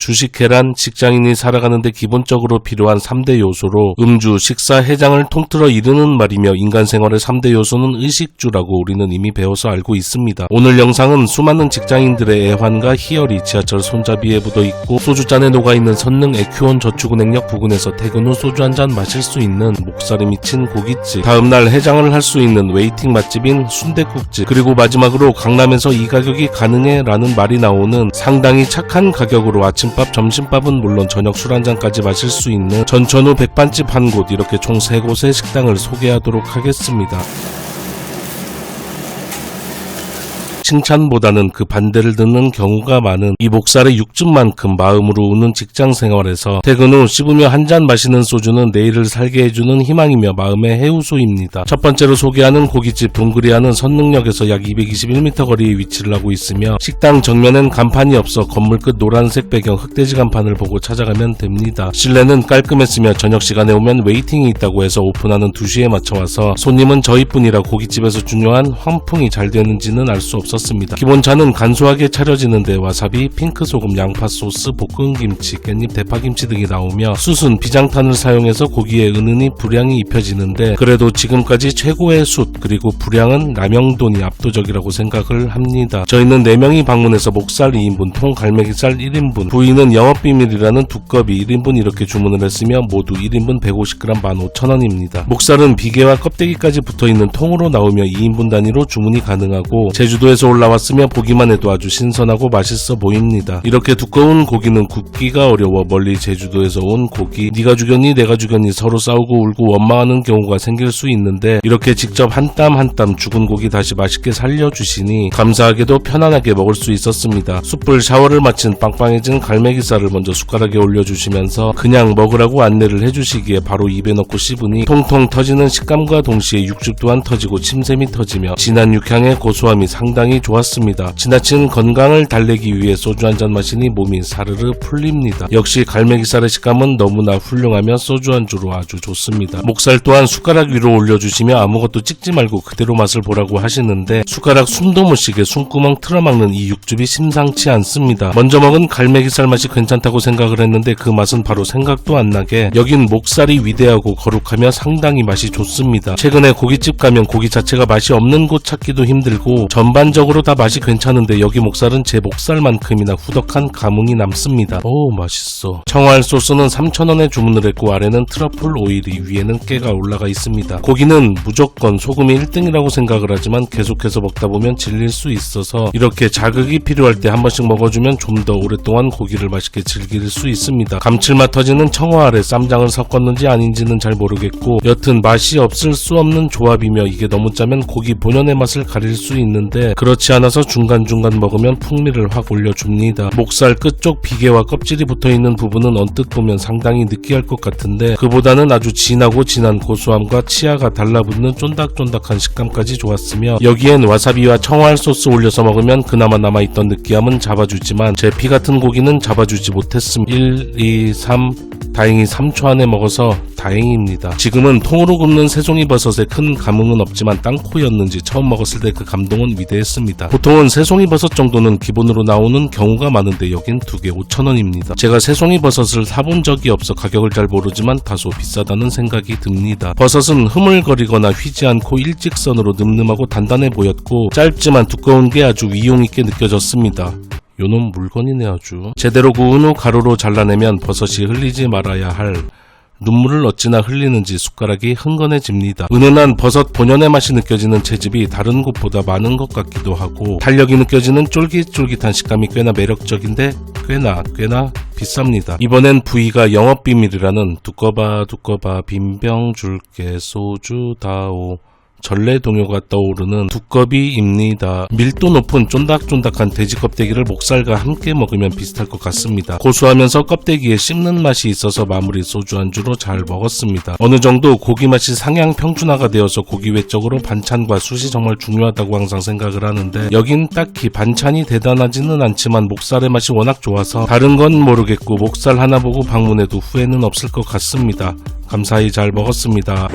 주식, 계란, 직장인이 살아가는데 기본적으로 필요한 3대 요소로 음주, 식사, 해장을 통틀어 이르는 말이며 인간 생활의 3대 요소는 의식주라고 우리는 이미 배워서 알고 있습니다. 오늘 영상은 수많은 직장인들의 애환과 희열이 지하철 손잡이에 묻어있고 소주잔에 녹아있는 선릉 에큐온 저축은행역 부근에서 퇴근 후 소주 한잔 마실 수 있는 목살이 미친 고깃집, 다음날 해장을 할 수 있는 웨이팅 맛집인 순댓국집, 그리고 마지막으로 강남에서 이 가격이 가능해 라는 말이 나오는 상당히 착한 가격으로 아침밥, 점심밥은 물론 저녁 술 한잔까지 마실 수 있는 전천후 백반집 한 곳, 이렇게 총 3곳의 식당을 소개하도록 하겠습니다. 칭찬보다는 그 반대를 듣는 경우가 많은 이 목살의 육즙만큼 마음으로 우는 직장 생활에서 퇴근 후 씹으며 한 잔 마시는 소주는 내일을 살게 해주는 희망이며 마음의 해우소입니다. 첫 번째로 소개하는 고깃집 동그리아는 선릉역에서 약 221m 거리에 위치를 하고 있으며 식당 정면엔 간판이 없어 건물 끝 노란색 배경 흑돼지 간판을 보고 찾아가면 됩니다. 실내는 깔끔했으며 저녁 시간에 오면 웨이팅이 있다고 해서 오픈하는 2시에 맞춰 와서 손님은 저희뿐이라 고깃집에서 중요한 환풍이 잘 되는지는 알 수 없었습니다. 기본차는 간소하게 차려지는데 와사비, 핑크소금, 양파소스, 볶음김치, 깻잎, 대파김치 등이 나오며 숯은 비장탄을 사용해서 고기에 은은히 불향이 입혀지는데 그래도 지금까지 최고의 숯 그리고 불향은 남영돈이 압도적이라고 생각을 합니다. 저희는 4명이 방문해서 목살 2인분, 통갈매기살 1인분, 부위는 영업비밀이라는 두꺼비 1인분 이렇게 주문을 했으며 모두 1인분 150g 15,000원입니다. 목살은 비계와 껍데기까지 붙어있는 통으로 나오며 2인분 단위로 주문이 가능하고 제주도에서 올라왔으며 보기만 해도 아주 신선하고 맛있어 보입니다. 이렇게 두꺼운 고기는 굽기가 어려워 멀리 제주도에서 온 고기, 네가 죽였니 내가 죽였니 서로 싸우고 울고 원망하는 경우가 생길 수 있는데 이렇게 직접 한 땀 한 땀 죽은 고기 다시 맛있게 살려주시니 감사하게도 편안하게 먹을 수 있었습니다. 숯불 샤워를 마친 빵빵해진 갈매기살을 먼저 숟가락에 올려주시면서 그냥 먹으라고 안내를 해주시기에 바로 입에 넣고 씹으니 통통 터지는 식감과 동시에 육즙 또한 터지고 침샘이 터지며 진한 육향의 고소함이 상당히 좋았습니다. 지나친 건강을 달래기 위해 소주 한잔 마시니 몸이 사르르 풀립니다. 역시 갈매기살의 식감은 너무나 훌륭하며 소주 안주로 아주 좋습니다. 목살 또한 숟가락 위로 올려주시며 아무것도 찍지 말고 그대로 맛을 보라고 하시는데 숟가락 숨도 못 쉬게 숨구멍 틀어막는 이 육즙이 심상치 않습니다. 먼저 먹은 갈매기살 맛이 괜찮다고 생각을 했는데 그 맛은 바로 생각도 안 나게 여긴 목살이 위대하고 거룩하며 상당히 맛이 좋습니다. 최근에 고깃집 가면 고기 자체가 맛이 없는 곳 찾기도 힘들고 전반적으로 다 맛이 괜찮은데 여기 목살은 제 목살만큼이나 후덕한 감흥이 남습니다. 오, 맛있어. 청알 소스는 3,000원에 주문을 했고 아래는 트러플 오일이, 위에는 깨가 올라가 있습니다. 고기는 무조건 소금이 1등이라고 생각을 하지만 계속해서 먹다 보면 질릴 수 있어서 이렇게 자극이 필요할 때 한 번씩 먹어주면 좀 더 오랫동안 고기를 맛있게 즐길 수 있습니다. 감칠맛 터지는 청어 아래 쌈장을 섞었는지 아닌지는 잘 모르겠고 여튼 맛이 없을 수 없는 조합이며 이게 너무 짜면 고기 본연의 맛을 가릴 수 있는데 그렇지 않아서 중간중간 먹으면 풍미를 확 올려줍니다. 목살 끝쪽 비계와 껍질이 붙어있는 부분은 언뜻 보면 상당히 느끼할 것 같은데 그보다는 아주 진하고 진한 고소함과 치아가 달라붙는 쫀득쫀득한 식감까지 좋았으며 여기엔 와사비와 청어알 소스 올려서 먹으면 그나마 남아있던 느끼함은 잡아주지만 제 피 같은 고기는 잡아주지 못했습니다. 1, 2, 3 다행히 3초 안에 먹어서 다행입니다. 지금은 통으로 굽는 새송이버섯에 큰 감흥은 없지만 땅코였는지 처음 먹었을 때 그 감동은 위대했습니다. 보통은 새송이버섯 정도는 기본으로 나오는 경우가 많은데 여긴 2개 5,000원입니다. 제가 새송이버섯을 사본 적이 없어 가격을 잘 모르지만 다소 비싸다는 생각이 듭니다. 버섯은 흐물거리거나 휘지 않고 일직선으로 늠름하고 단단해 보였고 짧지만 두꺼운 게 아주 위용있게 느껴졌습니다. 요놈 물건이네 아주. 제대로 구운 후 가루로 잘라내면 버섯이 흘리지 말아야 할 눈물을 어찌나 흘리는지 숟가락이 흥건해집니다. 은은한 버섯 본연의 맛이 느껴지는 채즙이 다른 곳보다 많은 것 같기도 하고 탄력이 느껴지는 쫄깃쫄깃한 식감이 꽤나 매력적인데 꽤나 비쌉니다. 이번엔 부위가 영업비밀이라는 두꺼봐 빈병 줄게 소주 다오 전래동요가 떠오르는 두꺼비입니다. 밀도 높은 쫀득쫀득한 돼지 껍데기를 목살과 함께 먹으면 비슷할 것 같습니다. 고소하면서 껍데기에 씹는 맛이 있어서 마무리 소주 안주로 잘 먹었습니다. 어느 정도 고기 맛이 상향 평준화가 되어서 고기 외적으로 반찬과 숯이 정말 중요하다고 항상 생각을 하는데 여긴 딱히 반찬이 대단하지는 않지만 목살의 맛이 워낙 좋아서 다른 건 모르겠고 목살 하나 보고 방문해도 후회는 없을 것 같습니다. 감사히 잘 먹었습니다.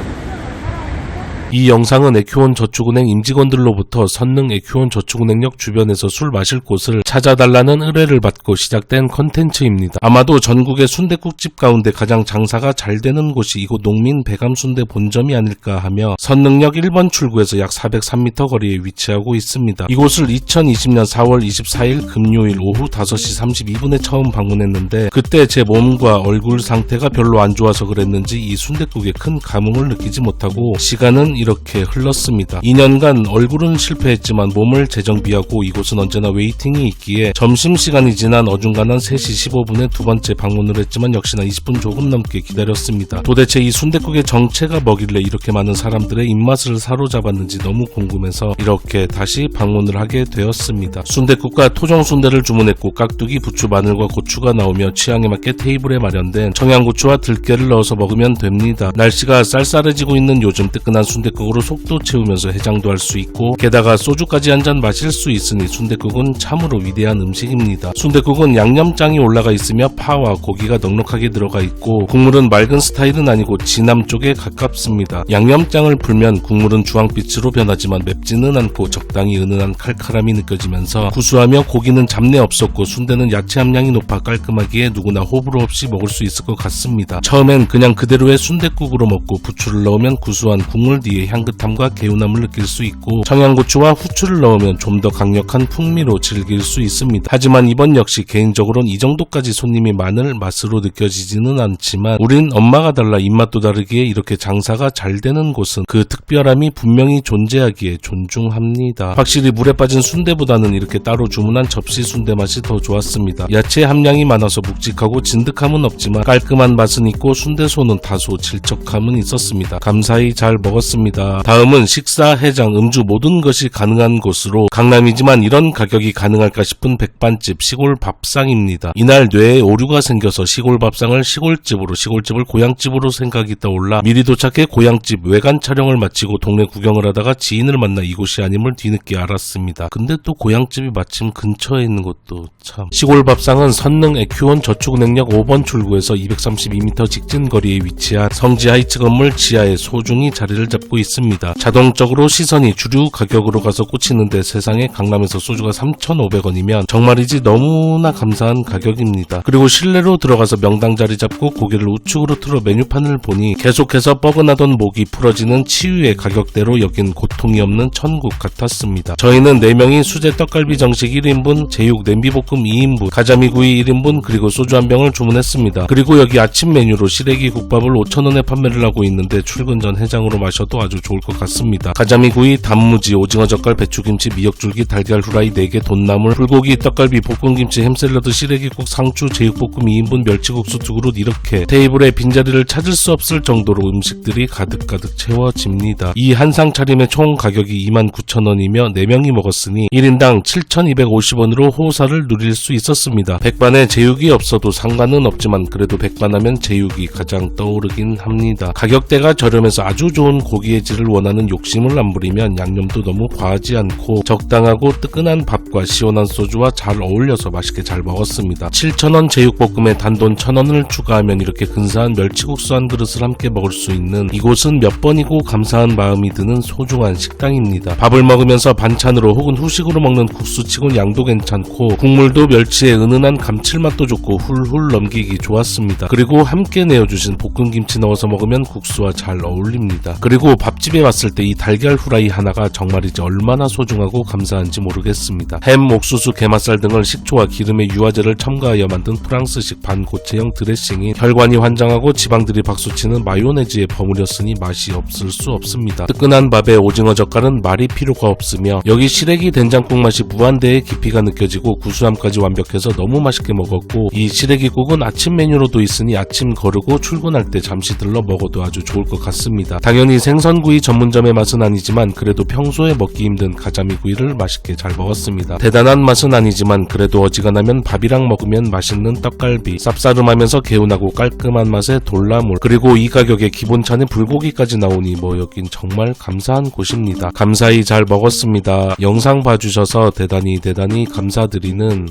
이 영상은 에큐원 저축은행 임직원들로부터 선능 에큐원 저축은행역 주변에서 술 마실 곳을 찾아달라는 의뢰를 받고 시작된 컨텐츠입니다. 아마도 전국의 순댓국집 가운데 가장 장사가 잘 되는 곳이 이곳 농민 배감순대 본점이 아닐까 하며 선능역 1번 출구에서 약 403m 거리에 위치하고 있습니다. 이곳을 2020년 4월 24일 금요일 오후 5시 32분에 처음 방문했는데 그때 제 몸과 얼굴 상태가 별로 안 좋아서 그랬는지 이 순댓국에 큰 감흥을 느끼지 못하고 시간은 이렇게 흘렀습니다. 2년간 얼굴은 실패했지만 몸을 재정비하고 이곳은 언제나 웨이팅이 있기에 점심시간이 지난 어중간한 3시 15분에 두 번째 방문을 했지만 역시나 20분 조금 넘게 기다렸습니다. 도대체 이 순댓국의 정체가 뭐길래 이렇게 많은 사람들의 입맛을 사로잡았는지 너무 궁금해서 이렇게 다시 방문을 하게 되었습니다. 순댓국과 토종순대를 주문했고 깍두기, 부추, 마늘과 고추가 나오며 취향에 맞게 테이블에 마련된 청양고추와 들깨를 넣어서 먹으면 됩니다. 날씨가 쌀쌀해지고 있는 요즘 뜨끈한 순댓국으로 속도 채우면서 해장도 할 수 있고 게다가 소주까지 한 잔 마실 수 있으니 순댓국은 참으로 위대한 음식입니다. 순댓국은 양념장이 올라가 있으며 파와 고기가 넉넉하게 들어가 있고 국물은 맑은 스타일은 아니고 진함 쪽에 가깝습니다. 양념장을 풀면 국물은 주황빛으로 변하지만 맵지는 않고 적당히 은은한 칼칼함이 느껴지면서 구수하며 고기는 잡내 없었고 순대는 야채 함량이 높아 깔끔하기에 누구나 호불호 없이 먹을 수 있을 것 같습니다. 처음엔 그냥 그대로의 순댓국으로 먹고 부추를 넣으면 구수한 국물 뒤에 향긋함과 개운함을 느낄 수 있고 청양고추와 후추를 넣으면 좀 더 강력한 풍미로 즐길 수 있습니다. 하지만 이번 역시 개인적으로는 이 정도까지 손님이 많을 맛으로 느껴지지는 않지만 우린 엄마가 달라 입맛도 다르기에 이렇게 장사가 잘 되는 곳은 그 특별함이 분명히 존재하기에 존중합니다. 확실히 물에 빠진 순대보다는 이렇게 따로 주문한 접시 순대 맛이 더 좋았습니다. 야채 함량이 많아서 묵직하고 진득함은 없지만 깔끔한 맛은 있고 순대소는 다소 질척함은 있었습니다. 감사히 잘 먹었습니다. 다음은 식사, 해장, 음주 모든 것이 가능한 곳으로 강남이지만 이런 가격이 가능할까 싶은 백반집 시골 밥상입니다. 이날 뇌에 오류가 생겨서 시골 밥상을 시골집을 고향집으로 생각이 떠올라 미리 도착해 고향집 외관 촬영을 마치고 동네 구경을 하다가 지인을 만나 이곳이 아님을 뒤늦게 알았습니다. 근데 또 고향집이 마침 근처에 있는 것도 참. 시골 밥상은 선능 에큐원 저축은행역 5번 출구에서 232m 직진 거리에 위치한 성지 하이츠 건물 지하에 소중히 자리를 잡고 있습니다. 자동적으로 시선이 주류 가격으로 가서 꽂히는데 세상에 강남에서 소주가 3,500원이면 정말이지 너무나 감사한 가격입니다. 그리고 실내로 들어가서 명당 자리 잡고 고개를 우측으로 틀어 메뉴판을 보니 계속해서 뻐근하던 목이 풀어지는 치유의 가격대로 여긴 고통이 없는 천국 같았습니다. 저희는 4명이 수제 떡갈비 정식 1인분, 제육 냄비볶음 2인분, 가자미구이 1인분 그리고 소주 한 병을 주문했습니다. 그리고 여기 아침 메뉴로 시래기 국밥을 5,000원에 판매를 하고 있는데 출근 전 해장으로 마셔도 아주 좋을 것 같습니다. 가자미구이, 단무지, 오징어 젓갈, 배추김치, 미역줄기, 달걀 후라이 4개, 돈나물, 불고기, 떡갈비, 볶음김치, 햄샐러드, 시래기국, 상추, 제육볶음 2인분, 멸치국수 2그릇 이렇게 테이블에 빈자리를 찾을 수 없을 정도로 음식들이 가득가득 채워집니다. 이 한상 차림의 총 가격이 29,000원이며 4명이 먹었으니 1인당 7,250원으로 호사를 누릴 수 있었습니다. 백반에 제육이 없어도 상관은 없지만 그래도 백반하면 제육이 가장 떠오르긴 합니다. 가격대가 저렴해서 아주 좋은 고기의 질을 원하는 욕심을 안 부리면 양념도 너무 과하지 않고 적당하고 뜨끈한 밥과 시원한 소주와 잘 어울려서 맛있게 잘 먹었습니다. 7,000원 제육볶음에 단돈 1,000원을 추가하면 이렇게 근사한 멸치국수 한 그릇을 함께 먹을 수 있는 이곳은 몇 번이고 감사한 마음이 드는 소중한 식당입니다. 밥을 먹으면서 반찬으로 혹은 후식으로 먹는 국수치곤 양도 괜찮고 국물도 멸치의 은은한 감칠맛도 좋고 훌훌 넘기기 좋았습니다. 그리고 함께 내어주신 볶음김치 넣어서 먹으면 국수와 잘 어울립니다. 그리고 밥집에 왔을 때 이 달걀 후라이 하나가 정말이지 얼마나 소중하고 감사한지 모르겠습니다. 햄, 옥수수, 게맛살 등을 식초와 기름에 유화제를 첨가하여 만든 프랑스식 반고체형 드레싱이 혈관이 환장하고 지방들이 박수치는 마요네즈에 버무렸으니 맛이 없을 수 없습니다. 뜨끈한 밥에 오징어 젓갈은 말이 필요가 없으며 여기 시래기 된장국 맛이 무한대의 깊이가 느껴지고 구수함까지 완벽해서 너무 맛있게 먹었고 이 시래기국은 아침 메뉴로도 있으니 아침 거르고 출근할 때 잠시 들러 먹어도 아주 좋을 것 같습니다. 당연히 생선구이 전문점의 맛은 아니지만 그래도 평소에 먹기 힘든 가자미구이를 맛있게 잘 먹었습니다. 대단한 맛은 아니지만 그래도 어지간하면 밥이랑 먹으면 맛있는 떡갈비, 쌉싸름하면서 개운하고 깔끔한 맛의 돌나물, 그리고 이 가격에 기본찬에 불고기까지 나오니 뭐 여긴 정말 감사한 곳입니다. 감사히 잘 먹었습니다. 영상 봐주셔서 대단히 감사드리는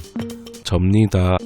접니다.